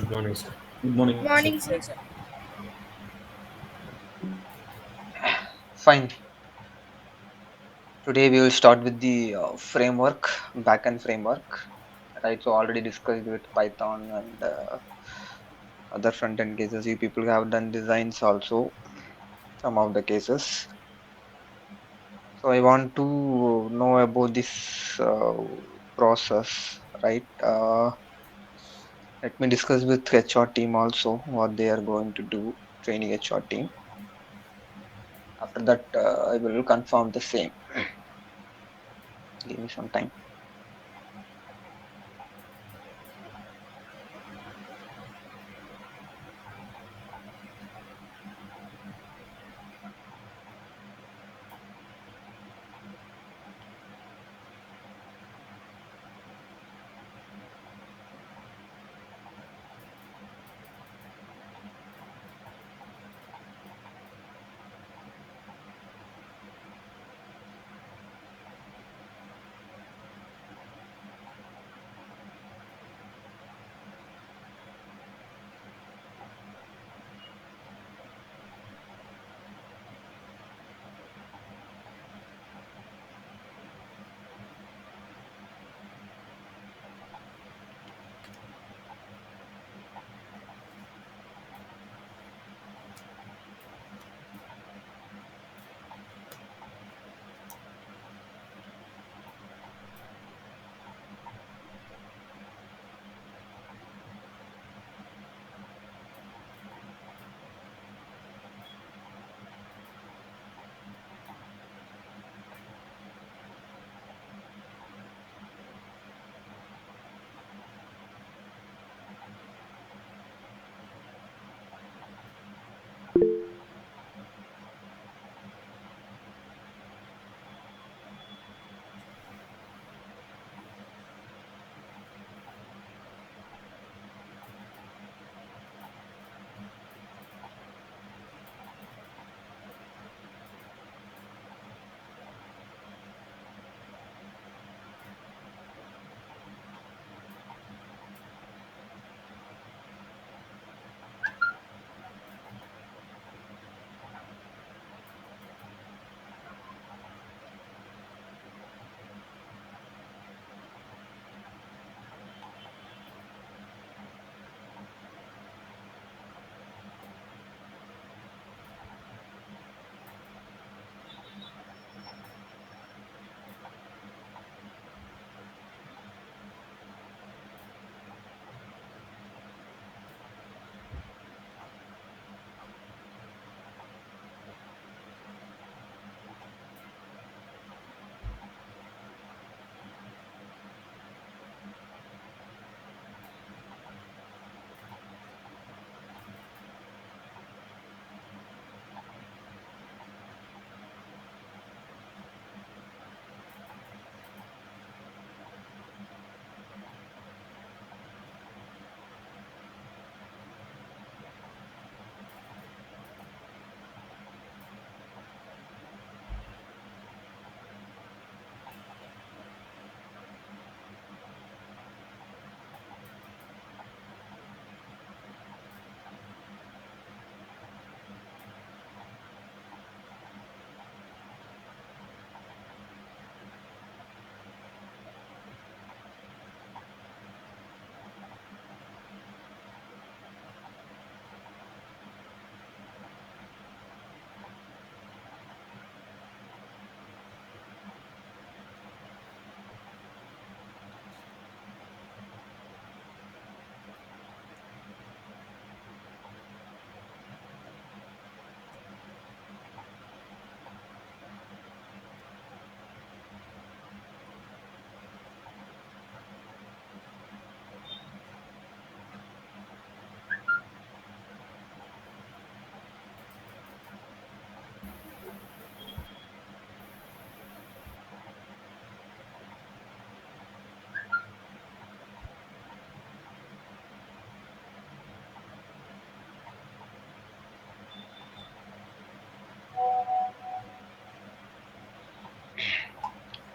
Good morning, sir. Good morning, sir. Morning, sir. Fine. Today we will start with the framework, backend framework. Right. So already discussed with Python and other front end cases. You people have done designs also. Some of the cases. So I want to know about this process. Right. Let me discuss with HR team also what they are going to do. Training HR team. After that, I will confirm the same. Give me some time.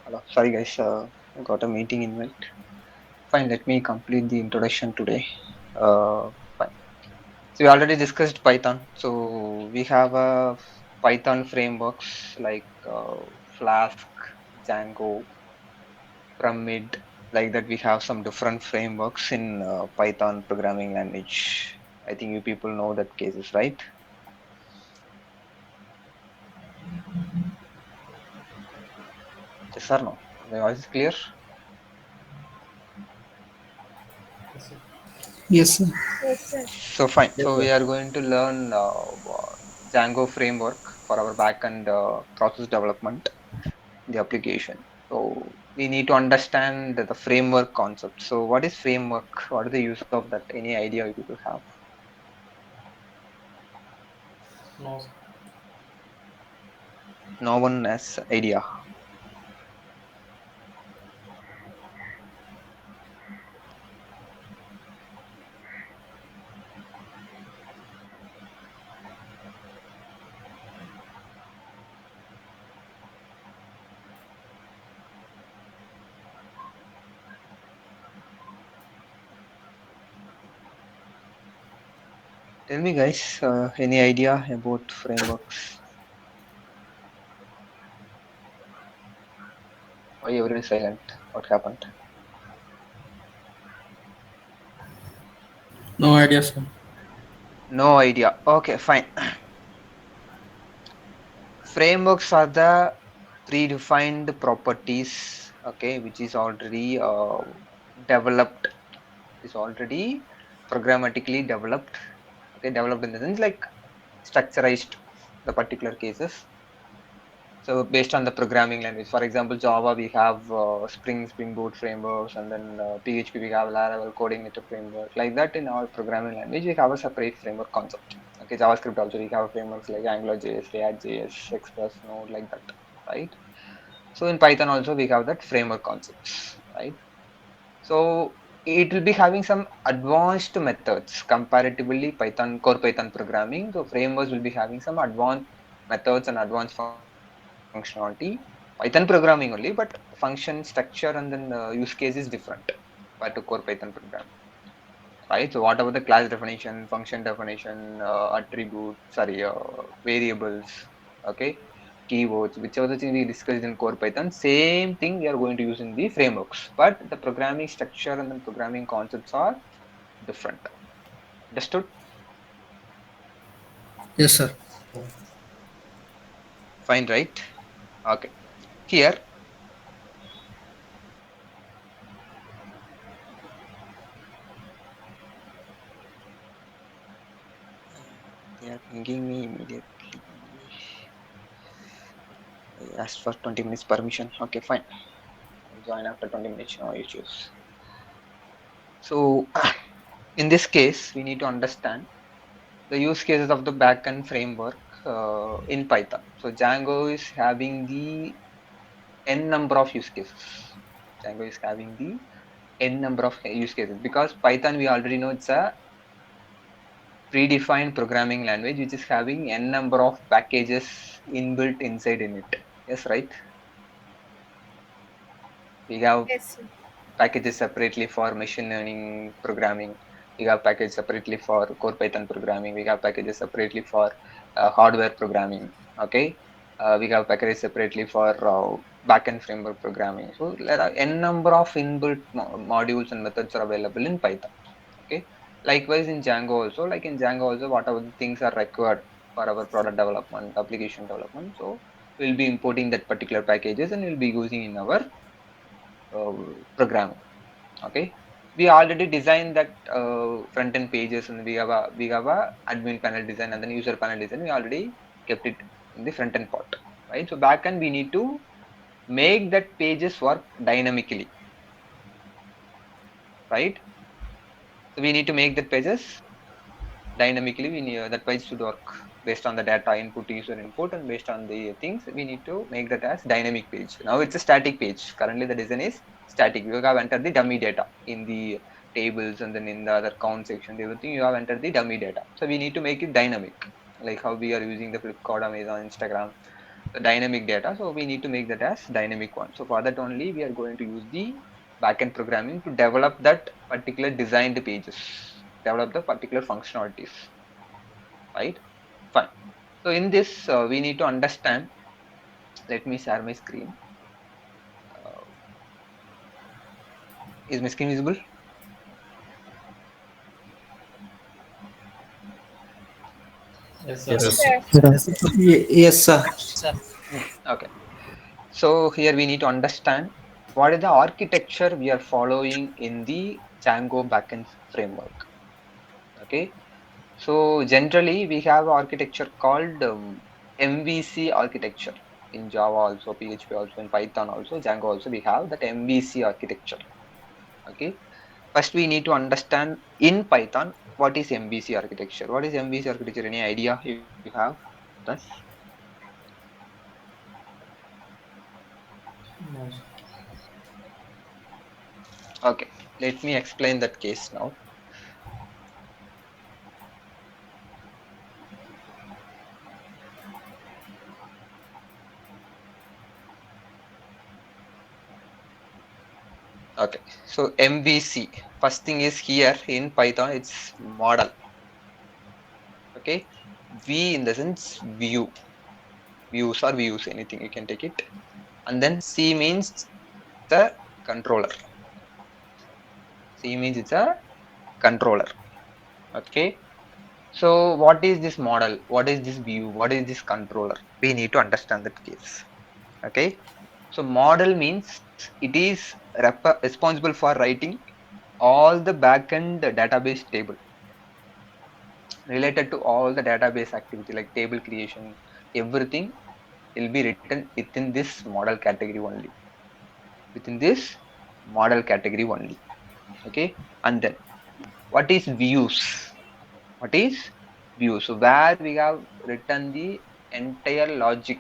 Hello. Sorry guys. I got a meeting invite. Fine, let me complete the introduction today. So we already discussed Python. So we have a Python frameworks like Flask, Django, Pyramid. Like that, we have some different frameworks in Python programming language. I think you people know that cases, right? Yes or no? My voice is clear. Yes, sir. Yes, sir. So fine. Yes, So sir. we are going to learn Django framework for our backend process development, the application. So we need to understand the framework concept. So what is framework? What is the use of that? Any idea you people have? No, No one has idea. Tell me, guys, any idea about frameworks? Why everyone is silent? What happened? No idea, sir. No idea. Okay, fine. Frameworks are the predefined properties, okay, which is already developed, is already programmatically developed, okay, developed in the sense like structurized the particular cases. So based on the programming language, for example, Java we have Spring Boot frameworks, and then PHP we have Laravel coordinator framework. Like that, in our programming language, we have a separate framework concept. Okay, JavaScript also we have frameworks like AngularJS, React.js, Express, Node, like that, right? So in Python also we have that framework concepts, right? So it will be having some advanced methods comparatively Python core Python programming. So frameworks will be having some advanced methods and advanced functionality. Python programming only, but function structure and then use case is different compared to core Python programming, right? So whatever the class definition, function definition, attribute, sorry, variables, okay, keywords, whichever the thing we discussed in core Python, same thing we are going to use in the frameworks, but the programming structure and then programming concepts are different. Understood? Yes, sir. Fine, right? Okay. Here, they are pinging me immediately. I asked for 20 minutes permission. Okay, fine. I'll join after 20 minutes. No issues. So, in this case, we need to understand the use cases of the backend framework in Python. So Django is having the n number of use cases. Django is having the n number of use cases because Python we already know it's a predefined programming language which is having n number of packages inbuilt inside in it. Yes, right? We have Yes, sir. packages separately for machine learning programming. We have packages separately for core Python programming. We have packages separately for hardware programming. Okay, we have packages separately for backend framework programming. So there are n number of inbuilt modules and methods are available in Python. Okay, likewise in Django also. Like in Django also, whatever the things are required for our product development, application development. So we'll be importing that particular packages and we'll be using in our programming. Okay, we already designed that front end pages, and we have a admin panel design and then user panel design. We already kept it in the front end part, right? So back end we need to make that pages work dynamically, right? So we need to make that pages dynamically. We need that page should work based on the data input, user input, and based on the things we need to make that as dynamic page. Now it's a static page. Currently the design is static. You have entered the dummy data in the tables, and then in the other count section, everything you have entered the dummy data. So we need to make it dynamic, like how we are using the Flipkart, Amazon, Instagram, the dynamic data. So we need to make that as dynamic one. So for that only we are going to use the backend programming to develop that particular designed pages, develop the particular functionalities. right? Fine. So in this, we need to understand. Let me share my screen. Uh, is my screen visible? Yes, sir. Yes. Yes. Yes, sir. Okay. So here we need to understand what is the architecture we are following in the Django backend framework. Okay. So generally we have architecture called MVC architecture in Java also, PHP also, in Python also, Django also. We have that MVC architecture. Okay. First we need to understand in Python what is MVC architecture. What is MVC architecture? Any idea you have? Thus, No, sir. okay. Let me explain that case now. Okay, so MVC. First thing is here in Python, it's model. Okay, V in the sense view, views or views, anything you can take it. And then C means it's a controller. C means it's a controller. Okay, so what is this model? What is this view? What is this controller? We need to understand that case. Okay, so model means it is responsible for writing all the backend database table related to all the database activity like table creation, everything will be written within this model category only. Within this model category only. Okay. And then what is views? What is views? So where we have written the entire logic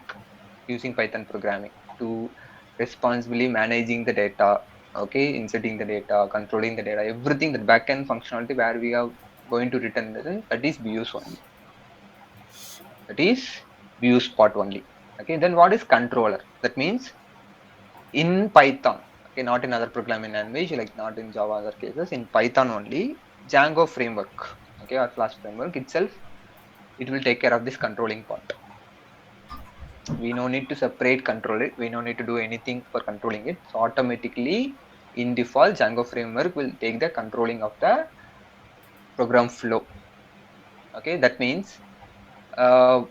using Python programming to responsibly managing the data, okay, inserting the data, controlling the data, everything, the backend functionality where we are going to return that is views only. That is views part only. Okay, then what is controller? That means in Python, okay, not in other programming language like not in Java other cases, in Python only, Django framework, okay, or Flash framework itself, it will take care of this controlling part. We no need to separate control it, we no need to do anything for controlling it. So automatically in default Django framework will take the controlling of the program flow. Okay, that means uh,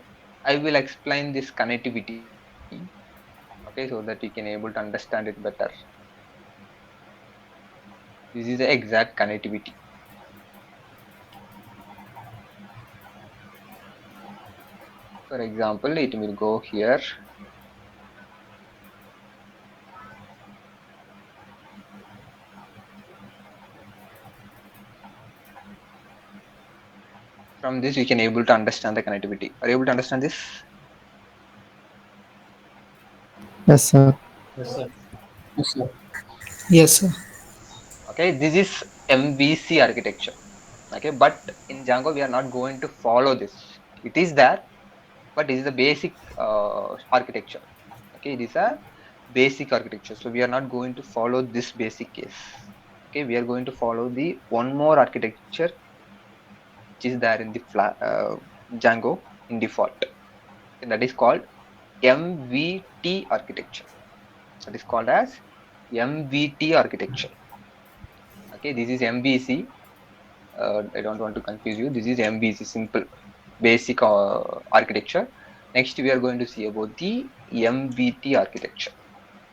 I will explain this connectivity, okay, so that you can able to understand it better. This is the exact connectivity. For example, it will go here. From this, we can able to understand the connectivity. Are you able to understand this? Yes, sir. Yes, sir. Yes, sir. Okay, this is MVC architecture. Okay, but in Django, we are not going to follow this. It is there, but it is the basic architecture. Okay, it is a basic architecture. So we are not going to follow this basic case. Okay, we are going to follow the one more architecture which is there in the Django in default. And that is called MVT architecture. That is called as MVT architecture. Okay, this is MVC. I don't want to confuse you. This is MVC, simple, basic architecture. Next, we are going to see about the MVT architecture.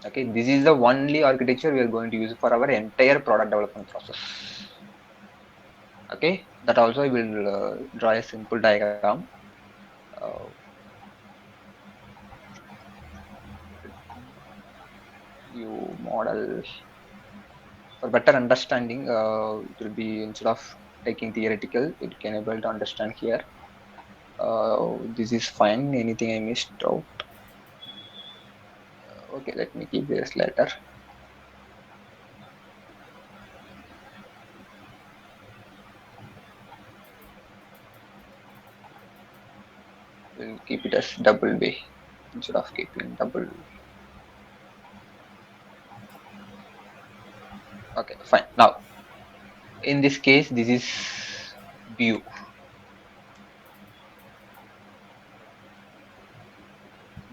Okay, this is the only architecture we are going to use for our entire product development process. Okay, that also I will draw a simple diagram. Uh, view model for better understanding. It will be instead of taking theoretical, it can able to understand here. This is fine. Anything I missed out? Okay, let me keep this later. We'll keep it as double way instead of keeping double. Okay, fine. Now, in this case, this is view.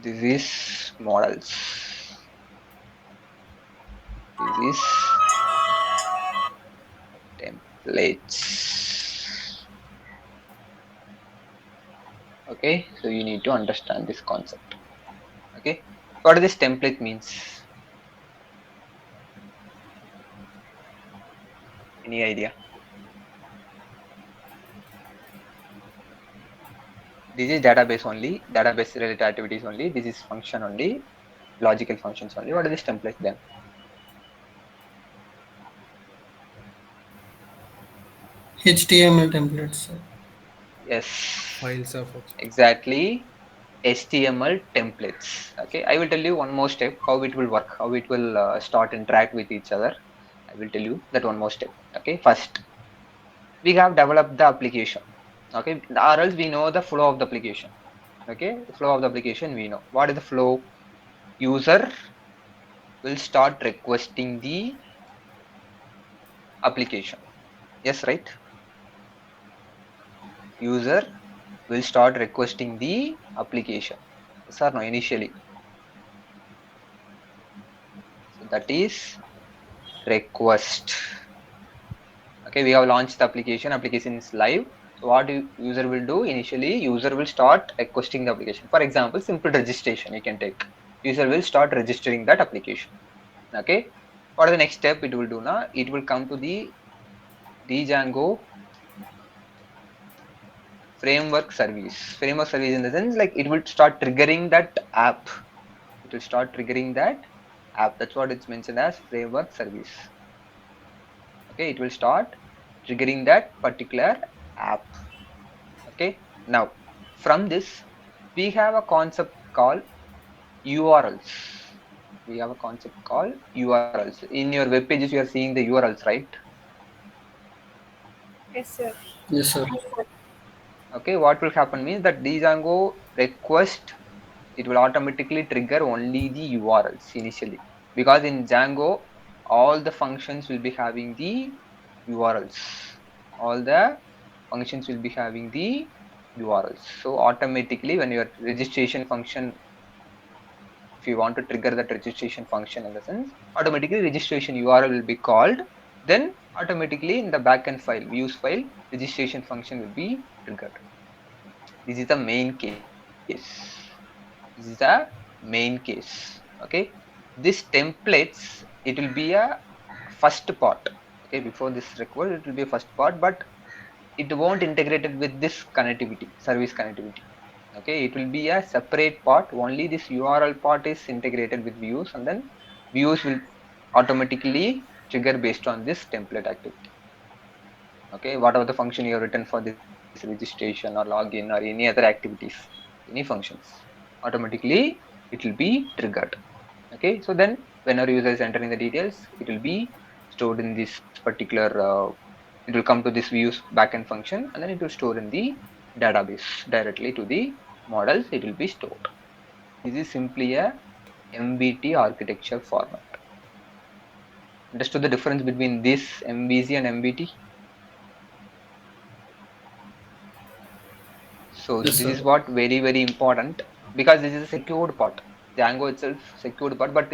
This is models. This is templates. Okay, so you need to understand this concept. Okay, what does this template means? Any idea? This is database only, database related activities only. This is function only, logical functions only. What is this template then? HTML templates, sir. Yes, Files of H. exactly. HTML templates. Okay, I will tell you one more step how it will work, how it will start interact with each other. I will tell you that one more step. Okay, first we have developed the application. Okay, or else we know the flow of the application. Okay, the flow of the application we know. What is the flow? User will start requesting the application. Yes, right? User will start requesting the application. Yes or no? Initially. So that is request. Okay, we have launched the application is live. So what user will do initially, user will start requesting the application. For example, simple registration you can take. User will start registering that application. Okay, what is the next step it will do now? It will come to the DJango framework service. Framework service in the sense like it will start triggering that app. It will start triggering that app. That's what it's mentioned as framework service. Okay, it will start triggering that particular app. Okay, now from this we have a concept called URLs. We have a concept called URLs. In your web pages you are seeing the URLs, right? Yes, sir. Yes, sir. Okay, what will happen means that Django request, it will automatically trigger only the URLs initially, because in Django all the functions will be having the URLs. All the functions will be having the URLs. So automatically when your registration function, if you want to trigger that registration function in the sense, automatically registration URL will be called. Then automatically in the backend file, views file, registration function will be triggered. This is the main case. This is the main case. Okay. This templates, it will be a first part. Okay. Before this record, it will be a first part, but it won't integrate it with this connectivity, service connectivity. Okay. It will be a separate part. Only this URL part is integrated with views, and then views will automatically trigger based on this template activity. Okay, whatever the function you have written for this registration or login or any other activities, any functions, automatically it will be triggered. Okay, so then whenever user is entering the details, it will be stored in this particular it will come to this views backend function, and then it will store in the database directly to the models. It will be stored. This is simply a MVT architecture format. Understood the difference between this MVC and MVT? So Yes, this sir. is what very important, because this is a secured part. Django itself secured part, but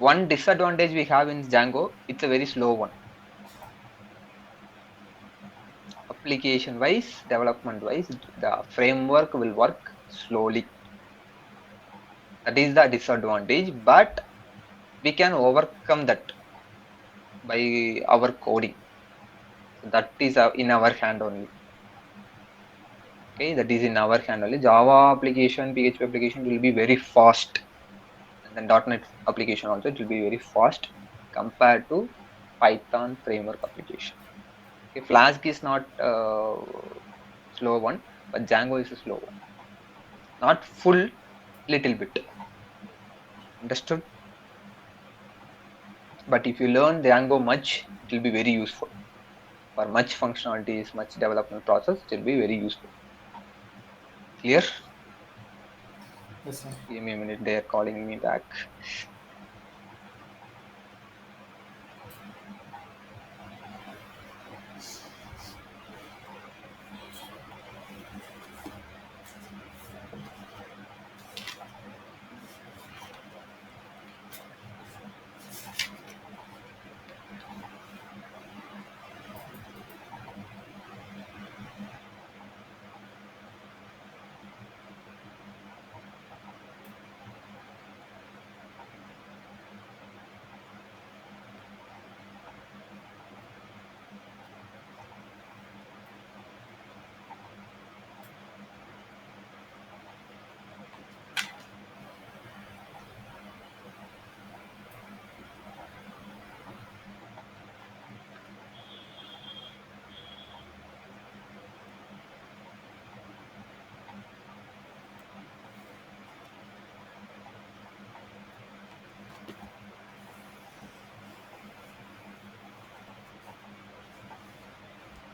one disadvantage we have in Django, it's a very slow one. Application wise, development wise, the framework will work slowly. That is the disadvantage, but we can overcome that by our coding. So that is in our hand only. Okay, that is in our hand only. Java application, PHP application will be very fast, and then .NET application also, it will be very fast compared to Python framework application. Okay, Flask is not slow one, but Django is a slow one. Not full, little bit. Understood? But if you learn Django much, it will be very useful. For much functionalities, much development process, it will be very useful. Clear? Yes, sir. Give me a minute, they are calling me back.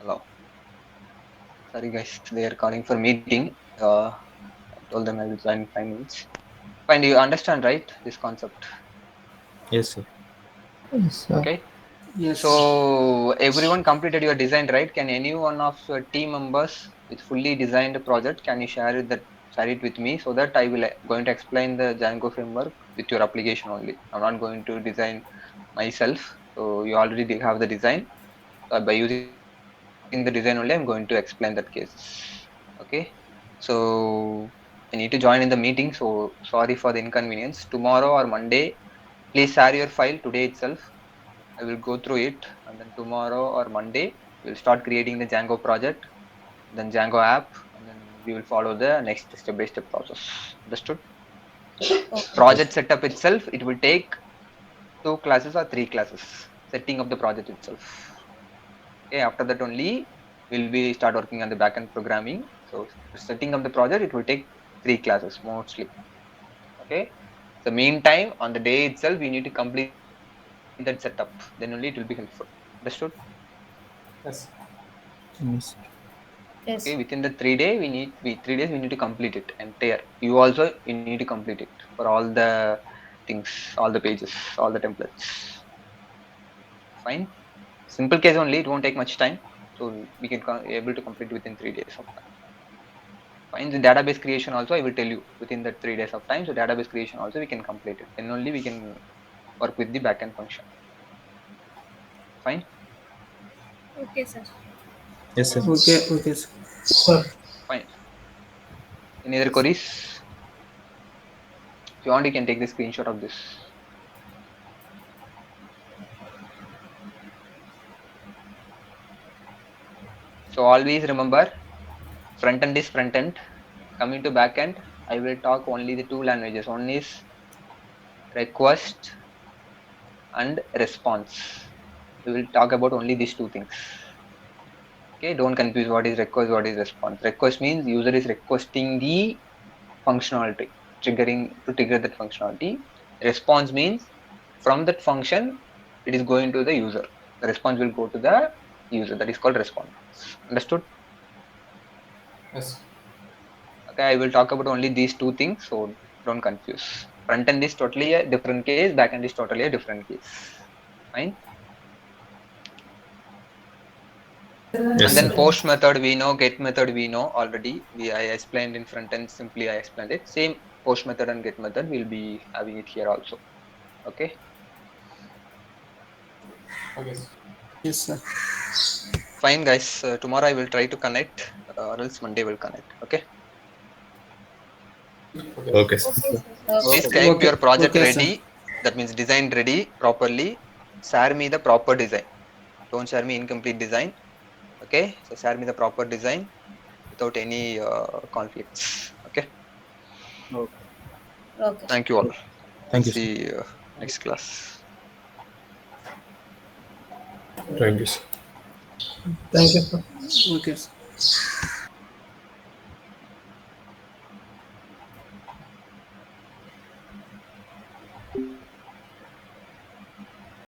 Hello. Sorry guys, they are calling for meeting. I told them I will join in 5 minutes. Fine, you understand, right? This concept. Yes, sir. Yes, sir. Okay. Yes, sir. So everyone completed your design, right? Can any one of your team members with fully designed project, can you share it with me so that I will going to explain the Django framework with your application only. I'm not going to design myself. So you already have the design. By using the design only, I'm going to explain that cases. Okay. So I need to join in the meeting. So sorry for the inconvenience. Tomorrow or Monday, please share your file today itself. I will go through it, and then tomorrow or Monday we'll start creating the Django project, then Django app, and then we will follow the next step-by-step process. Understood? Okay. Yes. Project setup itself, it will take 2 classes or 3 classes. Setting up the project itself. Okay, after that only we'll be start working on the backend programming. So setting up the project, it will take 3 classes mostly. Okay. So meantime, on the day itself, we need to complete that setup. Then only it will be helpful. Understood? Yes. Yes. Okay, Yes. within the 3 day we 3 days we need to complete it entire. You also you need to complete it for all the things, all the pages, all the templates. Fine. Simple case only, it won't take much time. So we can able to complete within 3 days of time. Fine. The database creation also I will tell you within the 3 days of time. So database creation also we can complete it. Then only we can work with the backend function. Fine. Okay, sir. Yes, sir. Okay, okay, sir. Sir. Fine. Any other Yes. queries? If you want, you can take the screenshot of this. So always remember, front end is front end. Coming to back end, I will talk only the two languages. One is request and response. We will talk about only these two things. Okay, don't confuse what is request, what is response. Request means user is requesting the functionality, to trigger that functionality. Response means from that function, it is going to the user. The response will go to the user. That is called response. Understood? Yes. Okay, I will talk about only these two things, so don't confuse. Front end is totally a different case, back end is totally a different case. Fine. Yes, And then sir. post method we know, get method we know already. I explained in front end, simply I explained it. Same post method and get method we'll be having it here also. Okay. Okay. Sir. Yes, sir. Fine guys. Tomorrow I will try to connect, or else Monday will connect. Okay. Okay. Okay, sir. Okay, sir. Please Okay. keep Okay, your project okay, sir. ready. That means design ready properly. Share me the proper design. Don't share me incomplete design. Okay. So share me the proper design without any conflicts. Okay. Okay. Okay. Thank you all. We'll Thank you, sir. see next class. Thank you, sir. Thank you, sir. Okay, sir.